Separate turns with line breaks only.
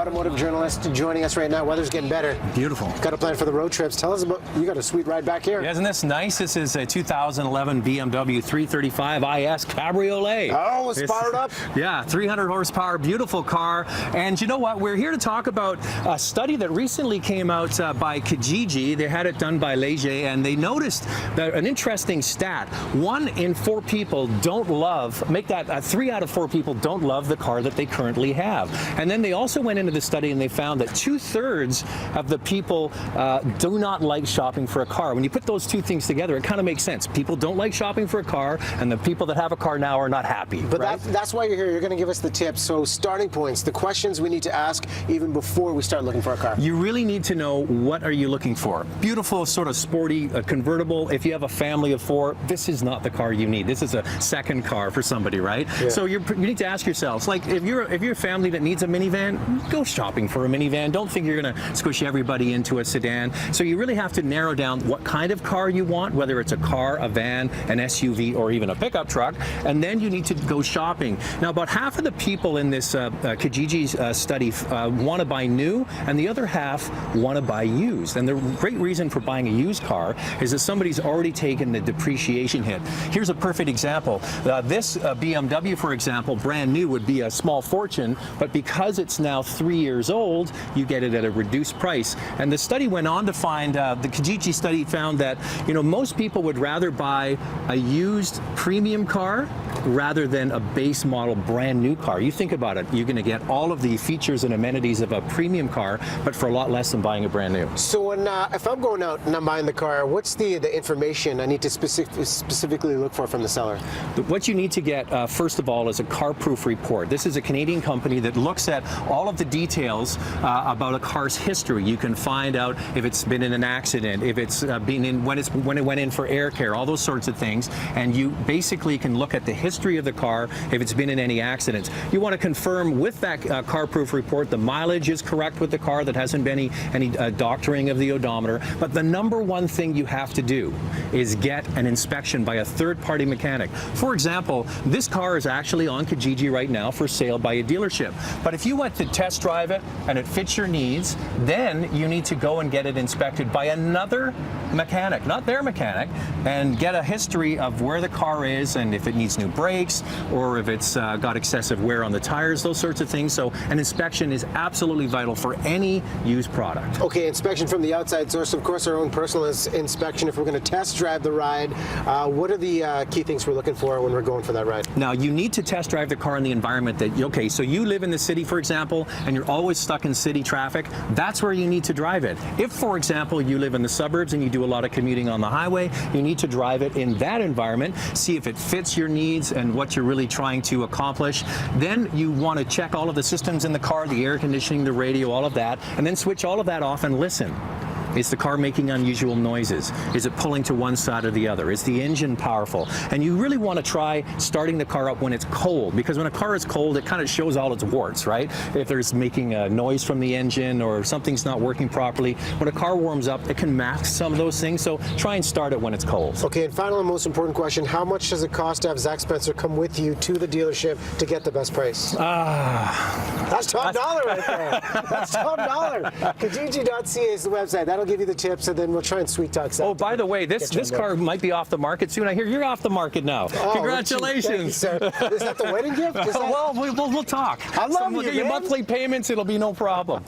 Automotive journalist joining us right now. Weather's getting better.
Beautiful.
Got a plan for the road trips. Tell us about, you got a sweet ride back here.
Yeah, isn't this nice? This is a 2011 BMW 335 IS Cabriolet.
Oh, it's fired up.
Yeah, 300 horsepower, beautiful car. And you know what? We're here to talk about a study that recently came out by Kijiji. They had it done by Leger, and they noticed that an interesting stat. 1 in 4 people don't love, make that 3 out of 4 people don't love the car that they currently have. And then they also went into the study and they found that 2/3 of the people do not like shopping for a car. When you put those two things together, it kind of makes sense. People don't like shopping for a car, and the people that have a car now are not happy.
But
right?
that's why you're here. You're going to give us the tips. So starting points, the questions we need to ask even before we start looking for a car.
You really need to know, what are you looking for? Beautiful, sort of sporty, convertible. If you have a family of 4, this is not the car you need. This is a second car for somebody, right?
Yeah.
So you need to ask yourselves, like, if you're a family that needs a minivan, go shopping for a minivan. Don't think you're going to squish everybody into a sedan. So you really have to narrow down what kind of car you want, whether it's a car, a van, an SUV, or even a pickup truck, and then you need to go shopping. Now, about half of the people in this Kijiji study want to buy new, and the other half want to buy used. And the great reason for buying a used car is that somebody's already taken the depreciation hit. Here's a perfect example. This BMW, for example, brand new, would be a small fortune, but because it's now 3 years old, you get it at a reduced price. And the study went on to find, the Kijiji study found that, most people would rather buy a used premium car rather than a base model brand new car. You think about it, you're going to get all of the features and amenities of a premium car, but for a lot less than buying a brand new.
So when, if I'm going out and I'm buying the car, what's the information I need to specifically look for from the seller?
What you need to get, first of all, is a car proof report. This is a Canadian company that looks at all of the details about a car's history. You can find out if it's been in an accident, if it's been in, when it went in for air care, all those sorts of things. And you basically can look at the history of the car, if it's been in any accidents. You want to confirm with that car proof report the mileage is correct with the car, that hasn't been any doctoring of the odometer. But the number one thing you have to do is get an inspection by a third-party mechanic. For example, this car is actually on Kijiji right now for sale by a dealership. But if you went to test drive it and it fits your needs, then you need to go and get it inspected by another mechanic, not their mechanic, and get a history of where the car is and if it needs new brakes or if it's got excessive wear on the tires, those sorts of things. So an inspection is absolutely vital for any used product.
Okay, inspection from the outside source, of course, our own personal inspection. If we're going to test drive the ride, what are the key things we're looking for when we're going for that ride?
Now, you need to test drive the car in the environment that, okay, so you live in the city, for example, and you're always stuck in city traffic, that's where you need to drive it. If, for example, you live in the suburbs and you do a lot of commuting on the highway, you need to drive it in that environment, see if it fits your needs and what you're really trying to accomplish. Then you want to check all of the systems in the car, the air conditioning, the radio, all of that, and then switch all of that off and listen. Is the car making unusual noises? Is it pulling to one side or the other? Is the engine powerful? And you really want to try starting the car up when it's cold, because when a car is cold, it kind of shows all its warts, right? If there's making a noise from the engine or something's not working properly, when a car warms up, it can mask some of those things, so try and start it when it's cold.
Okay, and final and most important question, how much does it cost to have Zack Spencer come with you to the dealership to get the best price? That's top dollar right there. That's top dollar. Kijiji.ca is the website. That'll give you the tips, and then we'll try and sweet talk something.
Oh, by the way, this car might be off the market soon. I hear you're off the market now.
Oh,
congratulations.
Thank you, sir. Is that the wedding gift?
Well, we'll talk.
I love
We'll
you,
get your
man.
monthly payments. It'll be no problem.